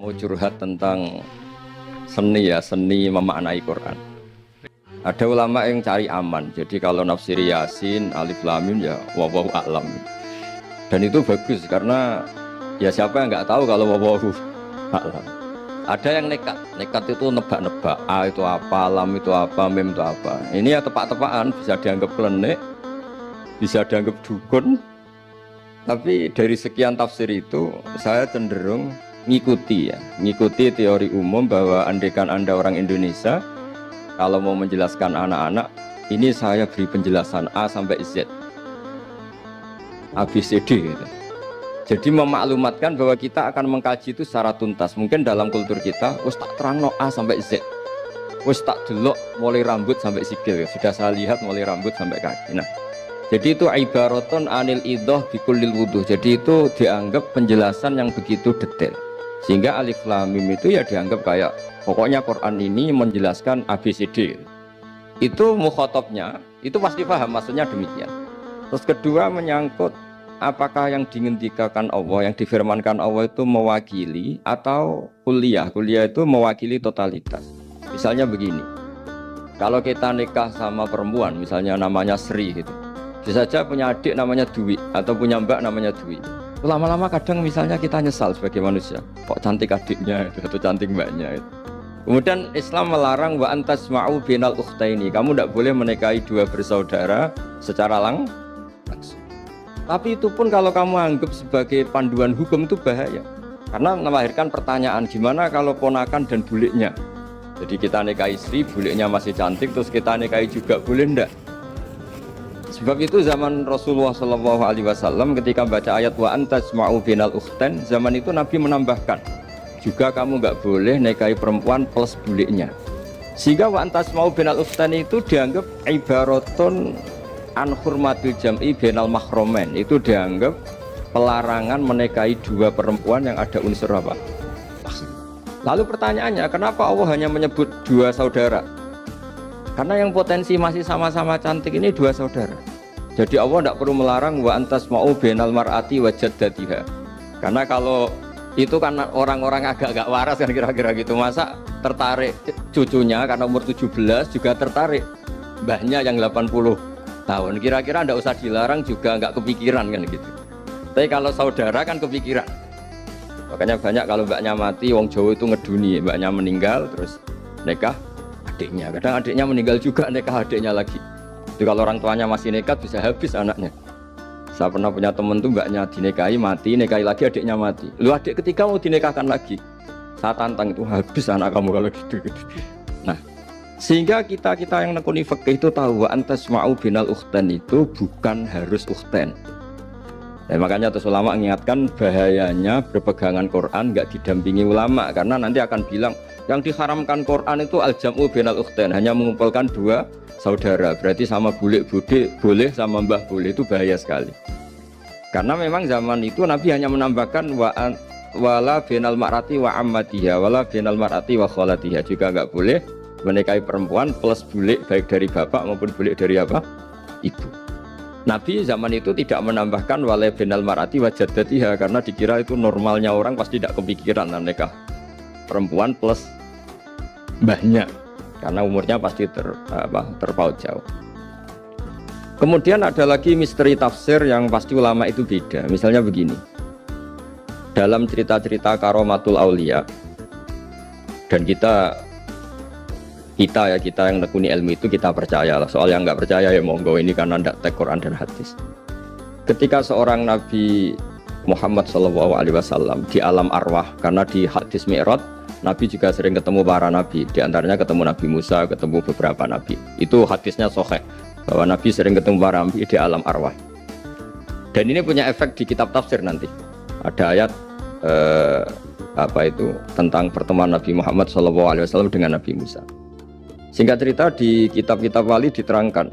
Mau curhat tentang seni ya, seni memaknai Quran. Ada ulama yang cari aman. Jadi kalau nafsir Yasin, Alif Lam Mim ya wallahu a'lam. Dan itu bagus karena ya siapa yang nggak tahu kalau wallahu a'lam. Ada yang nekat itu nebak-nebak. A itu apa, lam itu apa, mim itu apa. Ini ya tepak-tepakan, bisa dianggap klenik, bisa dianggap dukun. Tapi dari sekian tafsir itu saya cenderung ngikuti teori umum bahwa andaikan Anda orang Indonesia, kalau mau menjelaskan anak-anak, ini saya beri penjelasan A sampai Z, ABCD gitu. Jadi memaklumatkan bahwa kita akan mengkaji itu secara tuntas. Mungkin dalam kultur kita, wis tak terangno A sampai Z, wis tak delok mulai rambut sampai sikil, sudah saya lihat mulai rambut sampai kaki. Nah, jadi itu ibaratun anil idhah bikulil wuduh. Jadi itu dianggap penjelasan yang begitu detail. Sehingga Alif Lam Mim itu ya dianggap kayak pokoknya Quran ini menjelaskan ABCD. Itu mukhatabnya, itu pasti paham maksudnya demikian. Terus kedua menyangkut apakah yang diinginkan Allah, yang difirmankan Allah itu mewakili atau kuliah. Kuliah itu mewakili totalitas. Misalnya begini, kalau kita nikah sama perempuan, misalnya namanya Sri gitu, bisa saja punya adik namanya Dwi atau punya mbak namanya Dwi. Lama-lama kadang misalnya kita nyesal sebagai manusia, kok cantik adiknya itu atau cantik mbaknya itu. Kemudian Islam melarang wa antasma'u binal ukhtaini, kamu tidak boleh menikahi dua bersaudara secara langsung. Tapi itu pun kalau kamu anggap sebagai panduan hukum itu bahaya, karena melahirkan pertanyaan gimana kalau ponakan dan buliknya. Jadi kita nikahi istri, buliknya masih cantik, terus kita nikahi juga, boleh ndak? Sebab itu zaman Rasulullah SAW ketika baca ayat wa antasma'u binal ukhtain, zaman itu Nabi menambahkan juga kamu nggak boleh nikahi perempuan plus buliknya. Sehingga wa antasma'u binal ukhtain itu dianggap ibaratun an hurmatil jam'i binal mahromen. Itu dianggap pelarangan menikahi dua perempuan yang ada unsur apa? Lalu pertanyaannya, kenapa Allah hanya menyebut dua saudara? Karena yang potensi masih sama-sama cantik ini dua saudara. Jadi Allah tidak perlu melarang wa antasma'u bainal mar'ati wa jaddatiha. Karena kalau itu kan orang-orang agak-agak waras kan kira-kira gitu. Masa tertarik cucunya karena umur 17 juga tertarik mbahnya yang 80 tahun. Kira-kira tidak usah dilarang juga nggak kepikiran kan gitu. Tapi kalau saudara kan kepikiran. Makanya banyak kalau mbaknya mati, wong Jawa itu ngeduni, mbaknya meninggal terus nikah adiknya, kadang adiknya meninggal juga nikah adiknya lagi. Jadi kalau orang tuanya masih nekat bisa habis anaknya. Saya pernah punya temen tuh mbaknya dinikahi mati, nikahi lagi adiknya mati. Lu adik ketiga mau dinikahkan lagi, saya tantang itu habis anak kamu kalau gitu. Nah, sehingga kita yang nekuni fikih itu tahu wa antasma'u binal ukhtain itu bukan harus ukhtain. Dan makanya terus ulama mengingatkan bahayanya berpegangan Quran nggak didampingi ulama, karena nanti akan bilang yang diharamkan Quran itu al-jam'u binal ukhtain, hanya mengumpulkan dua saudara, berarti sama bulik bude boleh, sama mbah boleh, itu bahaya sekali. Karena memang zaman itu Nabi hanya menambahkan wala binal mar'ati wa ammatiha, wala binal mar'ati wa kholatiha, juga nggak boleh menikahi perempuan plus bulik baik dari bapak maupun bulik dari apa? Ibu. Nabi zaman itu tidak menambahkan wala binal mar'ati wa jaddatiha, karena dikira itu normalnya orang pasti tidak kepikiran nikah perempuan plus mbahnya, karena umurnya pasti terpaut jauh. Kemudian ada lagi misteri tafsir yang pasti ulama itu beda. Misalnya begini, dalam cerita-cerita karomatul aulia, dan kita yang nekuni ilmu itu kita percayalah. Soal yang nggak percaya ya monggo, ini karena tidak tek Quran dan hadis. Ketika seorang Nabi Muhammad SAW di alam arwah, karena di hadis Mi'raj Nabi juga sering ketemu para nabi, diantaranya ketemu Nabi Musa, ketemu beberapa nabi. Itu hadisnya sahih bahwa Nabi sering ketemu para nabi di alam arwah. Dan ini punya efek di kitab tafsir nanti. Ada ayat tentang pertemuan Nabi Muhammad SAW dengan Nabi Musa. Singkat cerita di kitab-kitab wali diterangkan,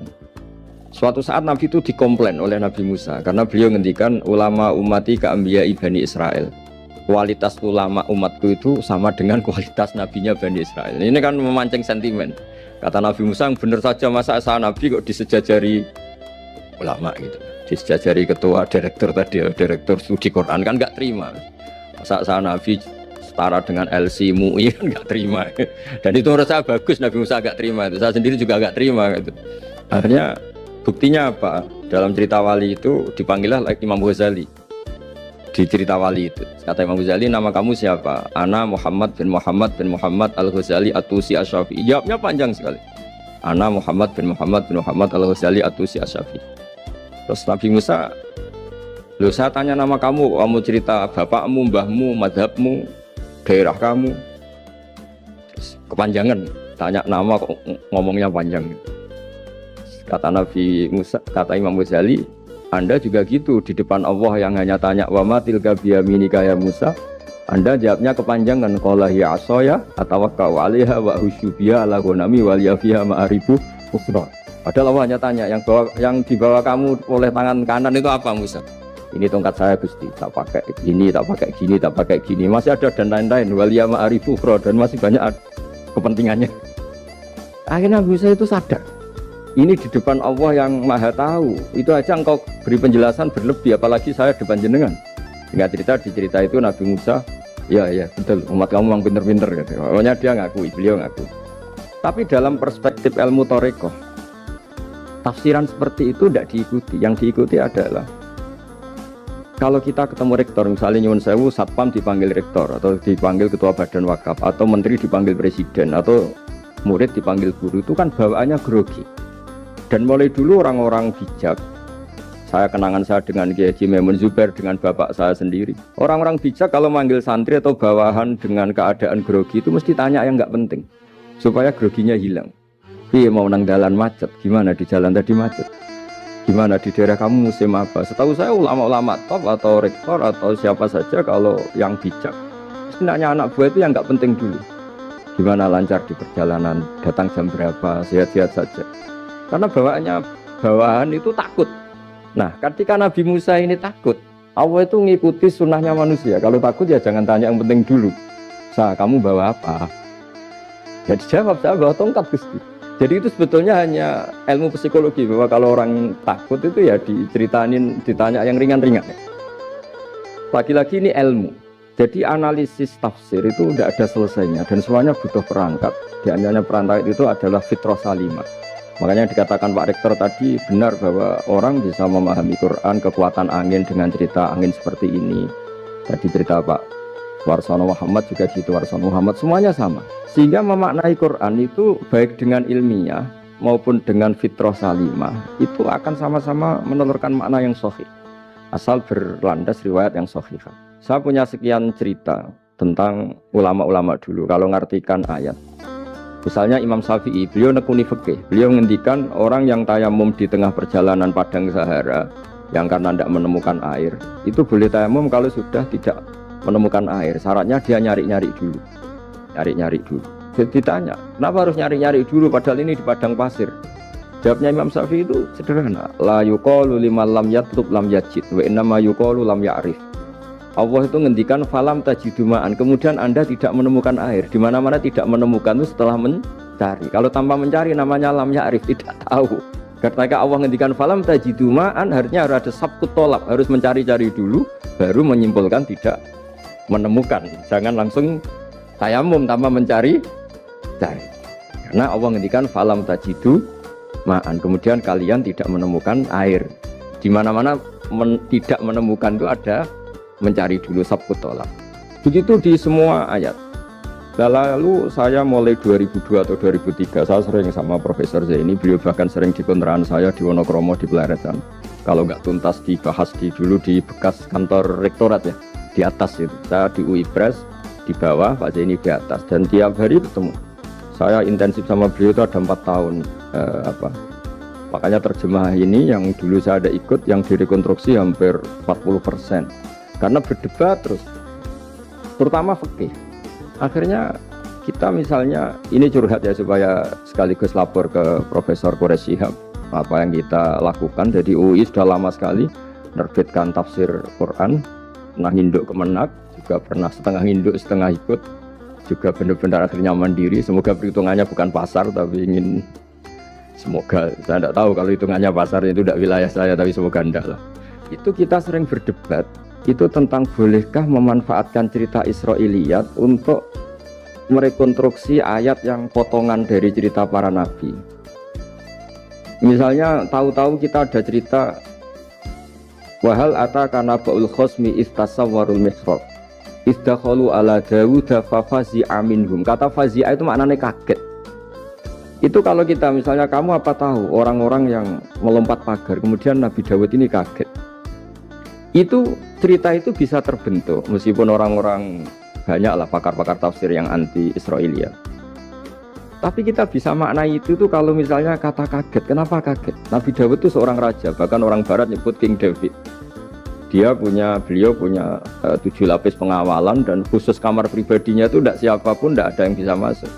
suatu saat Nabi itu dikomplain oleh Nabi Musa karena beliau ngendikan ulama ummati ka'ambiya Bani Israel. Kualitas ulama umatku itu sama dengan kualitas nabinya Bani Israel. Ini kan memancing sentimen. Kata Nabi Musa, benar saja masa saya nabi kok disejajari ulama gitu. Disejajari ketua direktur tadi, direktur studi Quran, kan nggak terima. Masa saya nabi setara dengan LC MUI kan nggak terima. Dan itu menurut saya bagus, Nabi Musa agak terima itu. Saya sendiri juga agak terima gitu. Akhirnya buktinya apa? Dalam cerita wali itu dipanggillah Imam Ghazali. Di cerita wali itu kata Imam Ghazali, nama kamu siapa? Ana Muhammad bin Muhammad Al-Ghazali At-Tusi Asy-Syafi'i. Jawabnya panjang sekali. Ana Muhammad bin Muhammad Al-Ghazali At-Tusi Asy-Syafi'i. Terus Nabi Musa, loh saya tanya nama kamu, kamu cerita bapakmu, mbahmu, madhabmu, daerah kamu. Terus kepanjangan, tanya nama ngomongnya panjang. Kata Nabi Musa, kata Imam Ghazali, Anda juga gitu di depan Allah yang hanya tanya wa ma tilka biyaminika ya Musa. Anda jawabnya kepanjangan, qala hiya asaya atawakkau 'alaiha wa hushubiya ala ghanami wal yafiha ma'aribu ukhra. Padahal Allah hanya tanya yang dibawa kamu oleh tangan kanan itu apa Musa? Ini tongkat saya Gusti, tak pakai gini, tak pakai gini, tak pakai gini. Masih ada dan lain-lain wal ya ma'aribu ukhra, dan masih banyak kepentingannya. Akhirnya Musa itu sadar. Ini di depan Allah yang maha tahu. Itu aja engkau beri penjelasan berlebih, apalagi saya depan jenengan. Singkat cerita, di cerita itu Nabi Musa, ya betul, umat kamu memang pinter-pinter gitu. Pokoknya dia ngakui, beliau ngakui. Tapi dalam perspektif ilmu Thariqah, tafsiran seperti itu tidak diikuti. Yang diikuti adalah kalau kita ketemu rektor, misalnya nyuwun sewu, satpam dipanggil rektor, atau dipanggil ketua badan wakaf, atau menteri dipanggil presiden, atau murid dipanggil guru, itu kan bawaannya grogi. Dan mulai dulu orang-orang bijak, saya kenangan saya dengan Kiai Haji Maimun Zubair, dengan bapak saya sendiri, orang-orang bijak kalau manggil santri atau bawahan dengan keadaan grogi itu mesti tanya yang nggak penting supaya groginya hilang. Iya, mau nang dalan macet, gimana di jalan tadi macet, gimana di daerah kamu musim apa. Setahu saya ulama-ulama top atau rektor atau siapa saja kalau yang bijak mesti nanya anak buah itu yang nggak penting dulu, gimana lancar di perjalanan, datang jam berapa, sehat-sehat saja. Karena bawahan itu takut. Nah, ketika Nabi Musa ini takut, Allah itu ngikuti sunnahnya manusia. Kalau takut ya jangan tanya yang penting dulu. Kamu bawa apa? Jadi jawab, saya bawa tongkat Gusti. Jadi itu sebetulnya hanya ilmu psikologi, bahwa kalau orang takut itu ya ditanya yang ringan-ringan. Lagi-lagi ini ilmu. Jadi analisis tafsir itu tidak ada selesainya dan semuanya butuh perangkat. Di antaranya perangkat itu adalah fitrah salimah. Makanya dikatakan Pak Rektor tadi benar bahwa orang bisa memahami Quran, kekuatan angin dengan cerita angin seperti ini. Tadi cerita Pak Warsono Muhammad juga gitu, Warsono Muhammad semuanya sama. Sehingga memaknai Quran itu baik dengan ilmiah maupun dengan fitrah salimah itu akan sama-sama menelurkan makna yang sahih. Asal berlandas riwayat yang sahih. Saya punya sekian cerita tentang ulama-ulama dulu kalau ngartikan ayat. Misalnya Imam Syafi'i, beliau nekuni fikih, beliau menghentikan orang yang tayamum di tengah perjalanan padang Sahara yang karena tidak menemukan air, itu boleh tayamum kalau sudah tidak menemukan air. Syaratnya dia nyari-nyari dulu. Jadi ditanya, kenapa harus nyari-nyari dulu padahal ini di padang pasir? Jawabnya Imam Syafi'i itu sederhana, la yuqalu liman lam yatlub lam yajid wa innama yuqalu lam ya'rif. Allah itu ngendikan falam tajiduma'an, kemudian Anda tidak menemukan air. Di mana-mana tidak menemukan itu setelah mencari. Kalau tanpa mencari namanya lam ya'rif, tidak tahu. Ketika Allah ngendikan falam tajiduma'an, harusnya harus ada sabqut tolab, harus mencari-cari dulu baru menyimpulkan tidak menemukan. Jangan langsung tayamum tanpa mencari. Karena Allah ngendikan falam tajiduma'an, kemudian kalian tidak menemukan air. Di mana-mana tidak menemukan itu ada mencari dulu sabqut tolab. Begitu di semua ayat. Lalu saya mulai 2002 atau 2003 saya sering sama Profesor Zaini, beliau bahkan sering di kontrakan saya di Wonokromo di Pelaretan. Kalau nggak tuntas dibahas dulu di bekas kantor rektorat ya, di atas itu. Saya di UI Pres di bawah, Pak Zaini di atas, dan tiap hari ketemu. Saya intensif sama beliau itu ada 4 tahun. Makanya terjemah ini yang dulu saya ada ikut, yang direkonstruksi hampir 40%. Karena berdebat terus, terutama fikih. Akhirnya kita misalnya, ini curhat ya supaya sekaligus lapor ke Profesor Quraish Shihab apa yang kita lakukan. Jadi UI sudah lama sekali menerbitkan tafsir Quran, pernah induk kemenak, juga pernah setengah induk setengah ikut, juga benar-benar akhirnya mandiri. Semoga perhitungannya bukan pasar, tapi ingin, semoga, saya tidak tahu kalau hitungannya pasar itu tidak wilayah saya, tapi semoga enggak lah. Itu kita sering berdebat itu tentang bolehkah memanfaatkan cerita Israiliyat untuk merekonstruksi ayat yang potongan dari cerita para nabi. Misalnya tahu-tahu kita ada cerita wahal ataka naba'ul khosmi istasawwarul mihrab istakhalu ala Dawud fafazi'a minhum. Kata fazi'a itu maknanya kaget. Itu kalau kita misalnya kamu apa tahu orang-orang yang melompat pagar kemudian Nabi Dawud ini kaget. Itu cerita itu bisa terbentuk meskipun orang-orang banyaklah pakar-pakar tafsir yang anti Israiliyat. Tapi kita bisa maknai itu tuh kalau misalnya kata kaget. Kenapa kaget? Nabi Dawud itu seorang raja, bahkan orang barat nyebut King David. Beliau punya 7 lapis pengawalan dan khusus kamar pribadinya itu tidak siapapun, tidak ada yang bisa masuk.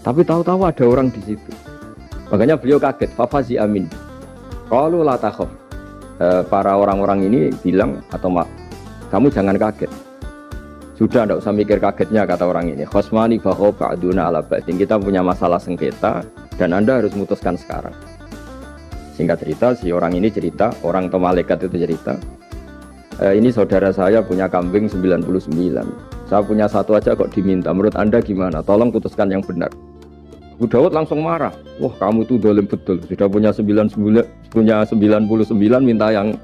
Tapi tahu-tahu ada orang di situ. Makanya beliau kaget. Fafazi amin. Qalu la takhaf. Para orang-orang ini bilang atau kamu jangan kaget. Sudah tidak usah mikir kagetnya kata orang ini. Khosmani bakho ba'duna ala ba'din. Kita punya masalah sengketa dan Anda harus memutuskan sekarang. Singkat cerita, si orang ini cerita, orang atau malaikat itu cerita. Ini saudara saya punya kambing 99. Saya punya satu aja kok diminta. Menurut Anda gimana? Tolong putuskan yang benar. Abu Dawud langsung marah. Wah, kamu tuh dolim betul. Sudah punya 99, minta yang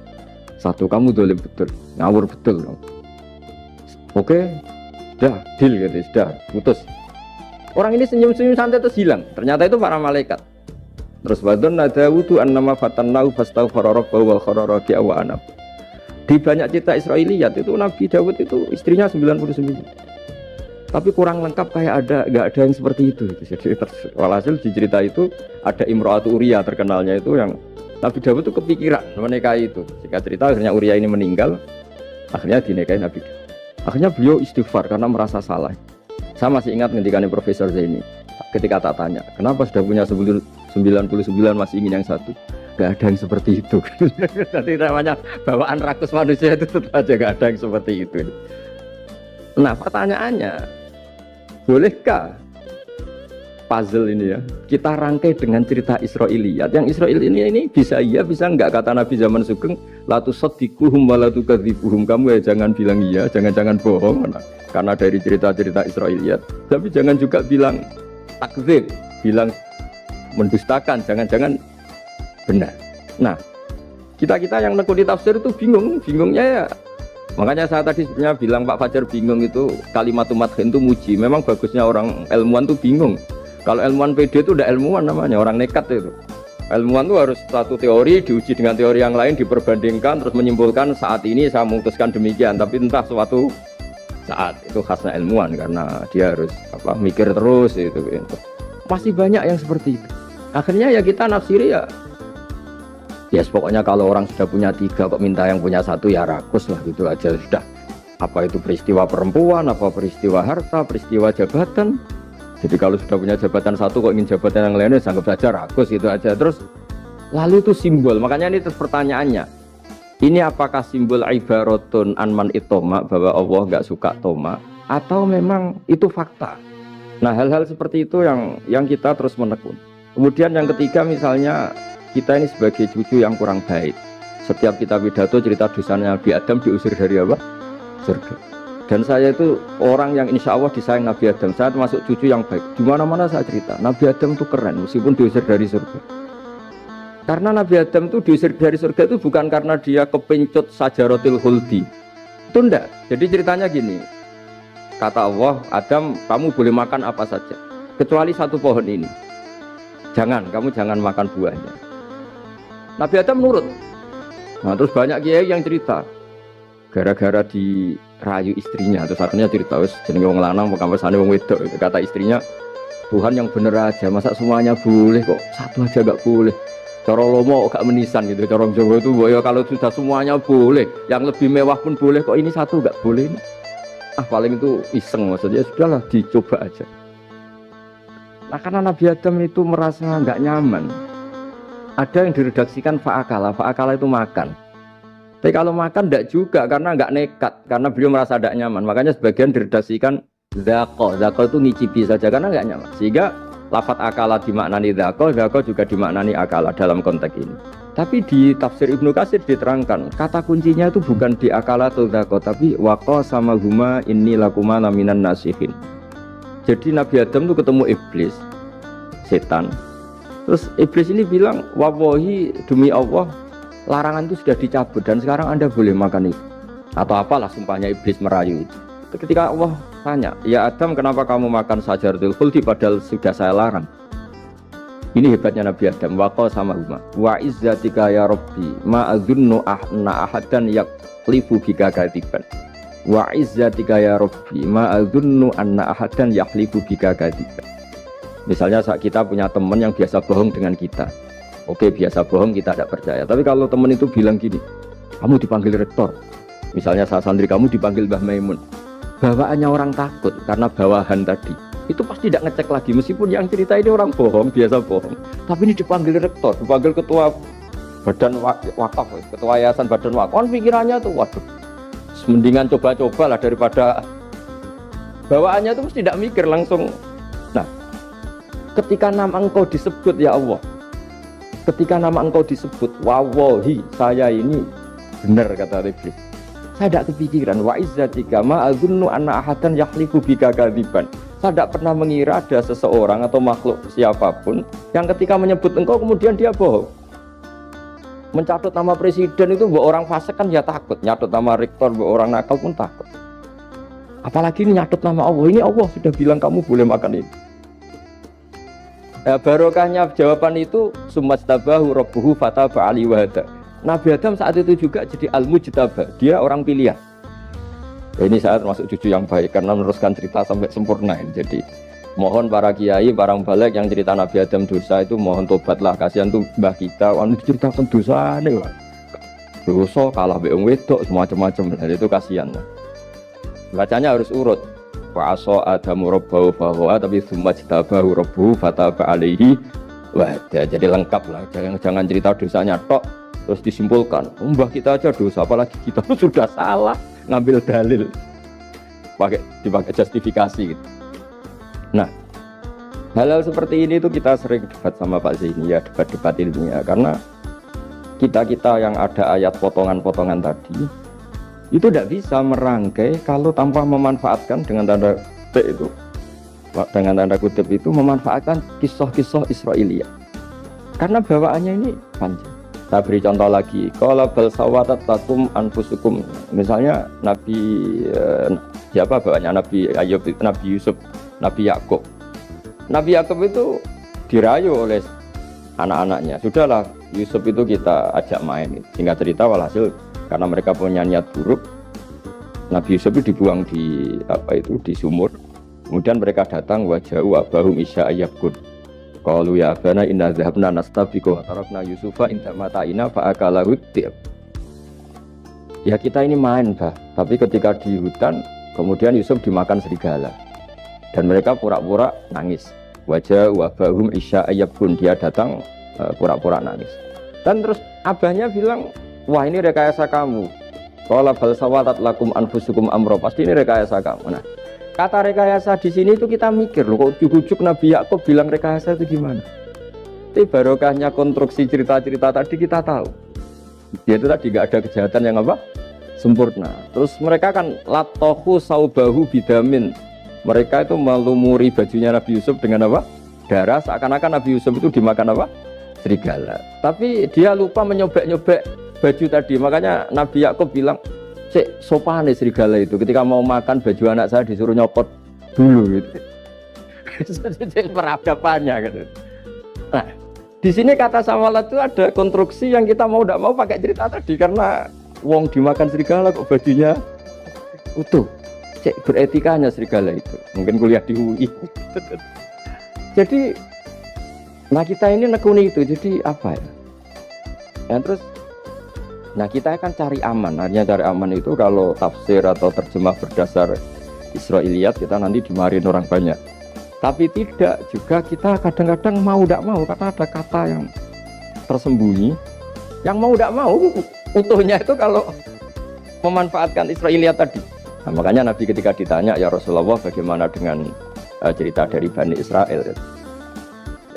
satu. Kamu dolim betul. Ngawur betul. Oke, dah deal gitu, sudah putus. Orang ini senyum-senyum santai terus hilang. Ternyata itu para malaikat. Terus wadon nadawudu annama fatannahu fastaghfara rabbahu wal kharara wa anab. Di banyak cerita Israiliyat itu Nabi Dawud itu istrinya 99. Tapi kurang lengkap kayak nggak ada yang seperti itu. Jadi walhasil di cerita itu ada Imra'atu Uria terkenalnya itu yang Nabi Dawud itu kepikiran menikahi itu. Jika cerita akhirnya Uria ini meninggal, akhirnya dinikahi Nabi Dawud. Akhirnya beliau istighfar karena merasa salah. Saya masih ingat ngendikannya Profesor Zaini ketika tak tanya, kenapa sudah punya 99 masih ingin yang satu? Gak ada yang seperti itu. Jadi namanya bawaan rakus manusia itu tetap aja gak ada yang seperti itu. Nah pertanyaannya, bolehkah puzzle ini ya kita rangkai dengan cerita Israiliyat? Yang Israil ini bisa iya bisa enggak, kata Nabi zaman Sugeng la tusaddiquhum wa la tukadzibuhum. Kamu ya jangan bilang iya, jangan bohong karena dari cerita-cerita Israiliyat, tapi jangan juga bilang takdzib, bilang mendustakan, jangan benar. Nah kita yang nekuni tafsir itu bingungnya ya. Makanya saya tadi sebenarnya bilang Pak Fajar bingung itu kalimat madhin itu muji. Memang bagusnya orang ilmuwan itu bingung. Kalau ilmuwan PD itu udah ilmuwan namanya, orang nekat itu. Ilmuwan itu harus satu teori diuji dengan teori yang lain, diperbandingkan, terus menyimpulkan saat ini saya memutuskan demikian. Tapi entah suatu saat itu khasnya ilmuwan karena dia harus mikir terus itu. Masih banyak yang seperti itu. Akhirnya ya kita nafsiri ya pokoknya kalau orang sudah punya 3 kok minta yang punya 1 ya rakus lah gitu aja sudah. Apa itu peristiwa perempuan, apa peristiwa harta, peristiwa jabatan. Jadi kalau sudah punya jabatan 1 kok ingin jabatan yang lainnya anggap saja rakus gitu aja. Terus lalu itu simbol. Makanya ini terus pertanyaannya. Ini apakah simbol ibaratun anman itoma bahwa Allah nggak suka toma atau memang itu fakta? Nah hal-hal seperti itu yang kita terus menekun. Kemudian yang ketiga misalnya kita ini sebagai cucu yang kurang baik. Setiap kita pidato cerita dosanya Nabi Adam diusir dari apa? Surga. Dan saya itu orang yang insya Allah disayang Nabi Adam. Saya termasuk cucu yang baik. Di mana-mana saya cerita Nabi Adam itu keren meskipun diusir dari surga. Karena Nabi Adam itu diusir dari surga itu bukan karena dia kepencut sajaratil khuldi. Itu enggak. Jadi ceritanya gini. Kata Allah, Adam kamu boleh makan apa saja kecuali 1 pohon ini. Kamu jangan makan buahnya. Nabi Adam nurut. Nah terus banyak kiai yang cerita gara-gara dirayu istrinya, terus akhirnya cerita wis jenenge wong lanang pekampesane wong wedok. Kata istrinya, Tuhan yang bener aja, masa semuanya boleh kok satu aja gak boleh. Cara lomo gak menisan gitu, cara Jawa itu ya kalau sudah semuanya boleh, yang lebih mewah pun boleh kok ini satu gak boleh. Paling itu iseng, maksudnya sudahlah dicoba aja. Nah karena Nabi Adam itu merasa gak nyaman, ada yang diredaksikan fa'akala itu makan. Tapi kalau makan tidak juga karena nggak nekat, karena beliau merasa tidak nyaman. Makanya sebagian diredaksikan zako itu ngicipi saja karena nggak nyaman. Sehingga lafadz akala dimaknani zako juga dimaknani akala dalam konteks ini. Tapi di tafsir Ibnu Katsir diterangkan kata kuncinya itu bukan di akalatul dzaqo tapi waqa sama huma inni lakuma laminan nasihin. Jadi Nabi Adam itu ketemu iblis, setan. Terus iblis ini bilang, wallahi demi Allah larangan itu sudah dicabut dan sekarang Anda boleh makan itu. Atau apalah sumpahnya iblis merayu itu. Ketika Allah tanya, ya Adam kenapa kamu makan sajaratul khuldi padahal sudah saya larang. Ini hebatnya Nabi Adam. Waqa sama huma wa izzatika ya rabbi ma adzunnu anna ahadan yaqlifu bika kadiban. Wa izzatika ya rabbi ma adzunnu anna ahadan yaqlifu bika kadiban. Misalnya saat kita punya teman yang biasa bohong dengan kita. Oke, biasa bohong kita tidak percaya. Tapi kalau teman itu bilang gini, kamu dipanggil rektor. Misalnya saat santri kamu dipanggil Mbah Maimun. Bawaannya orang takut karena bawahan tadi. Itu pasti tidak ngecek lagi meskipun yang cerita ini orang bohong, biasa bohong. Tapi ini dipanggil rektor, dipanggil ketua badan wakaf, ketua yayasan badan wakaf. Kan pikirannya tuh, waduh, mendingan coba-coba lah daripada bawaannya itu mesti tidak mikir langsung. Nah, ketika nama engkau disebut ya Allah, ketika nama engkau disebut, wallahi saya ini benar kata iblis. Saya tidak kepikiran wa izzatika ma adzunnu anna ahadan yahlifu bika kadziban. Saya tidak pernah mengira ada seseorang atau makhluk siapapun yang ketika menyebut engkau kemudian dia bohong. Mencatut nama presiden itu buat orang fasik kan ya takut, nyatut nama rektor buat orang nakal pun takut. Apalagi ini nyatut nama Allah, ini Allah sudah bilang kamu boleh makan ini. Barokahnya jawaban itu sumastabahu rabbuhu fataba ali wahada. Nabi Adam saat itu juga jadi al-mujtaba, dia orang pilihan. Ini saya termasuk cucu yang baik karena meneruskan cerita sampai sempurna. Jadi mohon para kiai, para balik yang cerita Nabi Adam dosa itu mohon tobatlah, kasihan tuh mbah kita, anu diceritakan dosa nih, dosa kalah beong wedok semacam-macam, dan itu kasihan. Bacanya harus urut. Wa asa adamu rabbahu fahawa tapi tsumma jtabahu rabbuhu fataba alaihi. Wah, jadi lengkap lah. Jangan cerita dosanya tok terus disimpulkan, mbah kita aja dosa, apalagi kita sudah salah ngambil dalil, dipakai justifikasi gitu. Nah, hal-hal seperti ini tuh kita sering debat sama Pak Zaini ya, debat-debat ilmiah, karena kita yang ada ayat potongan-potongan tadi itu tidak bisa merangkai kalau tanpa memanfaatkan dengan tanda kutip itu, dengan tanda kutip itu memanfaatkan kisah-kisah Israiliyah, karena bawaannya ini panjang. Saya beri contoh lagi, qala bal sawatat lakum anfusukum. Misalnya Nabi siapa bawanya Nabi Ayub, Nabi Yusuf, Nabi Yakub. Nabi Yakub itu dirayu oleh anak-anaknya. Sudahlah, Yusuf itu kita ajak main. Singkat cerita walhasil karena mereka punya niat buruk, Nabi Yusuf itu dibuang di di sumur. Kemudian mereka datang waja'u abahum isya ayyabkun. Qalu ya abana inna dhahabna nastabiqu wa tarakna Yusufa inda mata'ina fa akalahu dhib. Ya kita ini main, Bah, tapi ketika di hutan kemudian Yusuf dimakan serigala. Dan mereka pura-pura nangis. Wajah wabahum isya ayyabun, dia datang pura-pura nangis. Dan terus abahnya bilang, "Wah, ini rekayasa kamu. Qala bal sawatat lakum anfusukum amra." Pasti ini rekayasa kamu. Nah, kata rekayasa di sini itu kita mikir loh, kok ujuk-ujuk Nabi Yakub bilang rekayasa itu gimana? Tapi barokahnya konstruksi cerita-cerita tadi kita tahu. Dia itu tadi nggak ada kejahatan yang apa? Sempurna. Terus mereka kan latohu saubahu bidamin. Mereka itu melumuri bajunya Nabi Yusuf dengan apa? Darah, seakan-akan Nabi Yusuf itu dimakan apa? Serigala. Tapi dia lupa menyobek-nyobek baju tadi. Makanya Nabi Yakub bilang, "Cek sopan nih serigala itu, ketika mau makan baju anak saya disuruh nyopot dulu," gitu. Peradabannya gitu. Nah, di sini kata sawalat itu ada konstruksi yang kita mau tidak mau pakai cerita tadi, karena wong dimakan serigala kok bajunya utuh. Cek beretikanya serigala itu. Mungkin kuliah di UI. Jadi, nah kita ini nekuni itu. Jadi apa ya? Dan terus nah kita akan cari aman. Artinya cari aman itu kalau tafsir atau terjemah berdasar Israiliyat kita nanti dimarahin orang banyak. Tapi tidak juga kita kadang-kadang mau tidak mau karena ada kata yang tersembunyi. Yang mau tidak mau utuhnya itu kalau memanfaatkan Israiliyat tadi. Nah, makanya Nabi ketika ditanya, "Ya Rasulullah, bagaimana dengan cerita dari Bani Israel?"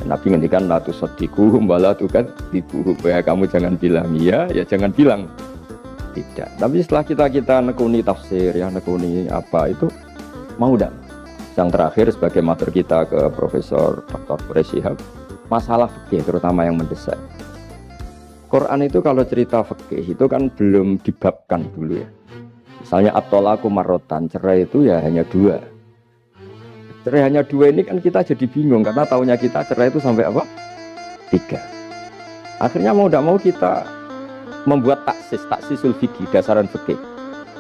Nabi ngendikan la tusaddiquhum wa la tukadzibuhum. Ya kamu jangan bilang iya, ya jangan bilang tidak. Tapi setelah kita nekuni tafsir, ya nekuni apa itu mau tidak. Yang terakhir sebagai matur kita ke Profesor Dr. Quraish Shihab, masalah fikih terutama yang mendesak. Quran itu kalau cerita fikih itu kan belum dibabkan dulu ya. Misalnya at-thalaqu marratan, cerai itu ya hanya 2. Cerai hanya 2 ini kan kita jadi bingung karena taunya kita cerai itu sampai apa? 3. Akhirnya mau tidak mau kita membuat taksisul fikih, dasaran fikih.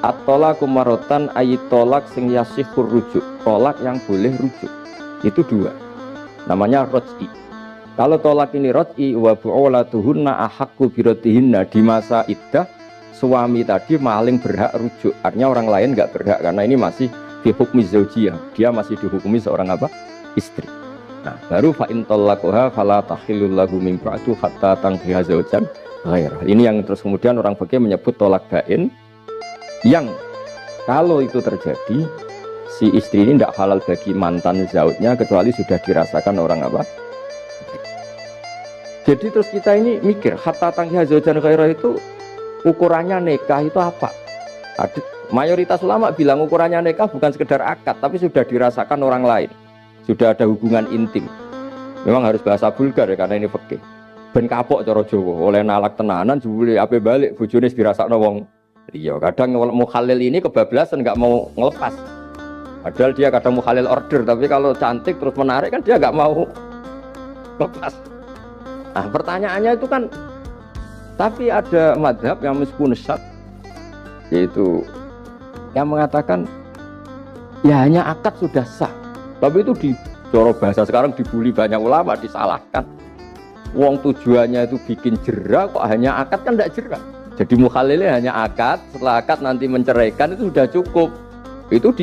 At-thalaqu marratan ayat tolak sing yasihur rujuk, tolak yang boleh rujuk. Itu 2. Namanya roj'i. Kalau tolak ini roj'i wa bu'ulatuhunna ahaqqu biratihinna, di masa iddah suami tadi maling berhak rujuk. Artinya orang lain enggak berhak karena ini masih di hukmi zaujiyah, dia masih dihukumi seorang apa? Istri. Nah, baru fa in talaqaha fala tahillu lahu min ba'du hatta tankiha zaujan ghairah. Ini yang terus kemudian orang fikih menyebut tolak bain, yang kalau itu terjadi si istri ini tidak halal bagi mantan zaujnya kecuali sudah dirasakan orang apa? Jadi terus kita ini mikir hatta tankiha zaujan ghairah itu ukurannya nikah itu apa? Mayoritas ulama bilang ukurannya nikah bukan sekedar akad, tapi sudah dirasakan orang lain, sudah ada hubungan intim. Memang harus bahasa vulgar ya, karena ini fikih. Ben kapok cara Jawa, oleh nalak tenanan jebule ape balik bojone dirasakno wong liya. Kadang mukhalil ini kebablasan nggak mau ngelepas. Padahal dia kadang mukhalil order, tapi kalau cantik terus menarik kan dia nggak mau lepas. Nah pertanyaannya itu kan, tapi ada madhab yang meskipun syad, yaitu yang mengatakan ya hanya akad sudah sah, tapi itu di cara bahasa sekarang dibully banyak ulama, disalahkan. Wong tujuannya itu bikin jerah, kok hanya akad kan tidak jerah. Jadi mukhalilnya hanya akad, setelah akad nanti menceraikan itu sudah cukup. Itu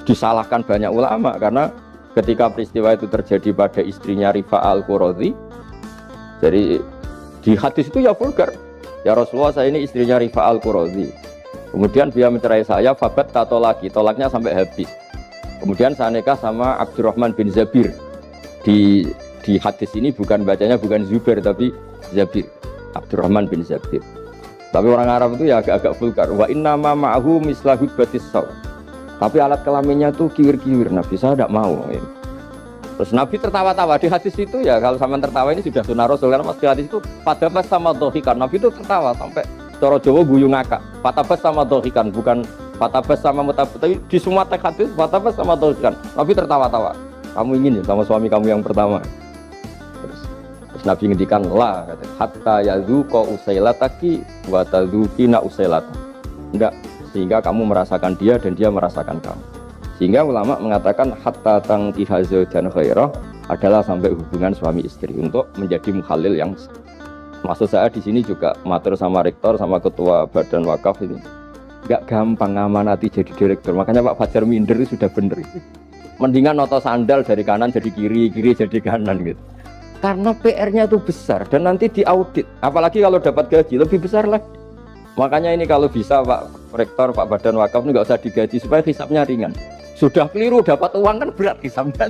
disalahkan banyak ulama karena ketika peristiwa itu terjadi pada istrinya Rifa al-Qurazi, jadi di hadis itu ya vulgar. Ya Rasulullah, saya ini istrinya Rifa al-Qurazi. Kemudian dia mencerai saya, fabat tato lagi, tolaknya sampai habis. Kemudian saya nikah sama Abdurrahman bin Zabir. Di hadis ini bukan bacanya bukan Zubair tapi Zabir, Abdurrahman bin Zabir. Tapi orang Arab itu ya agak-agak vulgar. Wa inna ma ma'ahu mislahu batis saw. Tapi alat kelaminnya tuh kiwir-kiwir. Nabi saya tidak mau. Terus Nabi tertawa-tawa di hadis itu ya, kalau sama tertawa ini sudah sunnah Rasul karena di hadis itu pada pas sama dohikan. Nabi itu tertawa sampai cara Jawa guyu ngakak. Patabas sama dohikan, bukan patabas sama mutabas. Tapi di semua teks hadis patabas sama dohikan. Nabi tertawa-tawa. Kamu ingin ya sama suami kamu yang pertama? Terus Nabi ngendikan la, hatta yadzuqa usailataki wa tadzukina usailata. Enggak, sehingga kamu merasakan dia dan dia merasakan kamu. Sehingga ulama mengatakan hatta tankiha zaujan ghairah adalah sampai hubungan suami istri untuk menjadi mukhalil yang, maksud saya di sini juga matur sama rektor sama ketua badan wakaf ini nggak gampang ngamanati jadi direktur. Makanya Pak Fajar minder itu sudah bener. Mendingan noto sandal dari kanan jadi kiri, kiri jadi kanan gitu. Karena PR-nya itu besar dan nanti diaudit. Apalagi kalau dapat gaji lebih besar lagi. Makanya ini kalau bisa Pak Rektor, Pak Badan Wakaf ini nggak usah digaji supaya hisapnya ringan. Sudah keliru dapat uang kan berat hisapnya.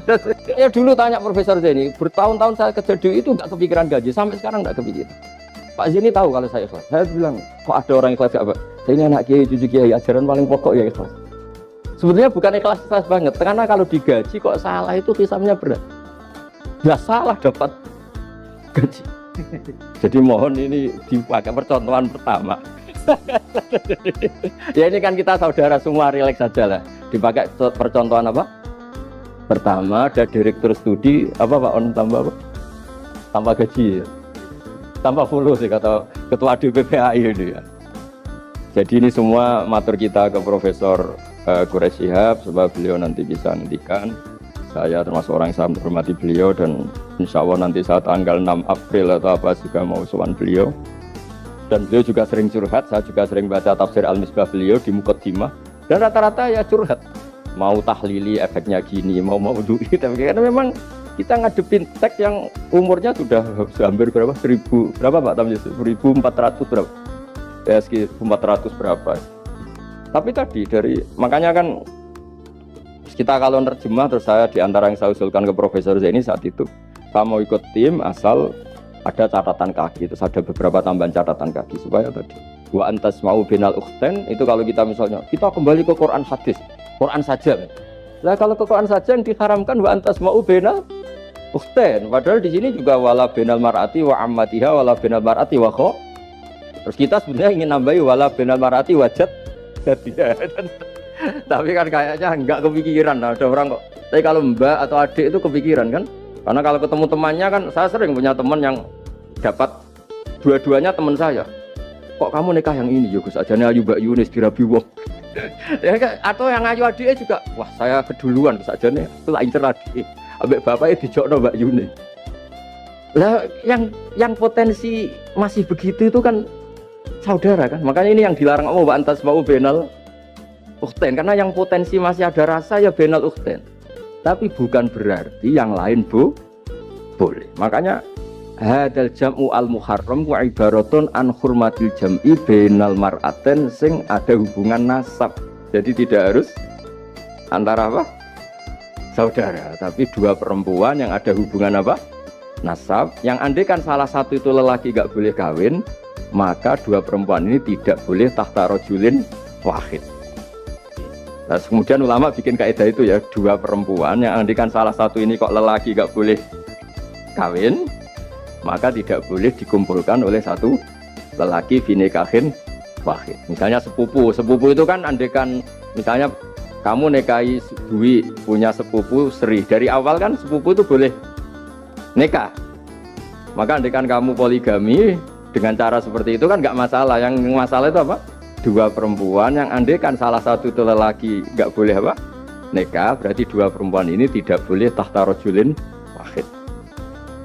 Ya dulu tanya Profesor Zeni, bertahun-tahun saya kerja di itu nggak kepikiran gaji, sampai sekarang nggak kepikiran. Pak Zeni tahu kalau saya ikhlas. Saya bilang, kok ada orang ikhlas apa? Saya ini anak kiai, cucu kiai, ajaran paling pokok ya ikhlas. Sebenarnya bukan ikhlas banget, karena kalau digaji kok salah itu hisapnya berat. Nggak salah dapat gaji. Jadi mohon ini dipakai percontohan pertama. Ya ini kan kita saudara semua, rileks saja lah. Dipakai percontohan apa? Pertama ada direktur studi apa Pak On tambah apa? Tambah gaji ya. Tambah follow sih kata ketua DPPAI ini ya. Jadi ini semua matur kita ke Profesor Quraish Shihab supaya beliau nanti bisa nantikan. Saya termasuk orang yang sangat menghormati beliau dan insya Allah nanti saat tanggal 6 April atau apa juga mau sowan beliau. Dan beliau juga sering curhat, saya juga sering baca tafsir Al-Misbah beliau di Muqaddimah. Dan rata-rata ya curhat. Mau tahlili efeknya gini, mau duit. Tapi karena memang kita ngadepin teks yang umurnya sudah hampir berapa? 1000 berapa Pak Tamji? 1400 berapa? Ya sekitar 400 berapa. Tapi tadi dari, makanya kan kita kalau nerjemah terus saya diantara yang saya usulkan ke Profesor Zaini saat itu, Kamu mau ikut tim asal ada catatan kaki, terus ada beberapa tambahan catatan kaki supaya tadi wa antas mau binal ukhten itu kalau kita misalnya kita kembali ke Quran hadis, Quran saja. Lah kalau ke Quran saja yang diharamkan wa antas mau binal ukhten. Padahal di sini juga wala binal mar'ati wa ammatiha wala binal mar'ati wa kho. Terus kita sebenarnya ingin nambahi wala binal mar'ati wajat. Tapi kan kayaknya enggak kepikiran. Ada orang kok. Tapi kalau mbak atau adik itu kepikiran kan? Karena kalau ketemu temannya kan, saya sering punya teman yang dapat dua-duanya teman saya. Kok kamu nikah yang ini? Ya Gus ajane ayu Mbak Yunis dirabi wong. Ya atau yang ayu adiknya juga, wah saya keduluan Gus ajane itu tak incer adik. Ambek bapaknya dijokno Mbak Yunis. Lah yang potensi masih begitu itu kan saudara kan. Makanya ini yang dilarang Allah wa antas mau benal ukhten, karena yang potensi masih ada rasa ya benal ukhten. Tapi bukan berarti yang lain boleh. Makanya hadal jam'u al muharram wa ibaratun an hurmatil jam'i benal mar'aten sing ada hubungan nasab. Jadi tidak harus antara apa? Saudara, tapi dua perempuan yang ada hubungan apa? Nasab. Yang andai kan salah satu itu lelaki gak boleh kawin, maka dua perempuan ini tidak boleh tahta rajulin wahid. Nah, kemudian ulama bikin kaidah itu ya, dua perempuan yang andai kan salah satu ini kok lelaki gak boleh kawin, maka tidak boleh dikumpulkan oleh satu lelaki binekahin wahid. Misalnya sepupu itu kan andai kan misalnya kamu nikahi Dwi punya sepupu Sri, dari awal kan sepupu itu boleh nikah. Maka andai kan kamu poligami dengan cara seperti itu kan nggak masalah. Yang masalah itu apa? Dua perempuan yang andai kan salah satu itu lelaki nggak boleh apa? Nikah, berarti dua perempuan ini tidak boleh tahta rajulin wahid.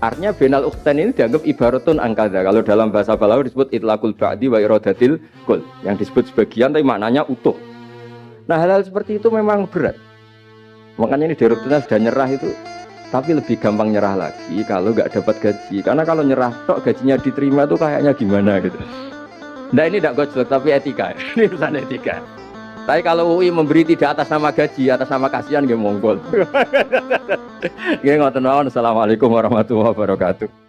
Artinya benal ukhten ini dianggap ibaratun angkada. Kalau dalam bahasa Balawi disebut itlaqul ba'di wa iradatil kul, yang disebut sebagian tapi maknanya utuh. Nah hal-hal seperti itu memang berat. Makanya ini direkturnya sudah nyerah itu, tapi lebih gampang nyerah lagi kalau nggak dapat gaji. Karena kalau nyerah tok gajinya diterima tuh kayaknya gimana gitu. Nah ini tidak gojlok tapi etika. Ini urusan etika. Tapi kalau UI memberi tidak atas nama gaji, atas nama kasihan, nggih monggo. Nggih ngoten mawon. Assalamualaikum warahmatullahi wabarakatuh.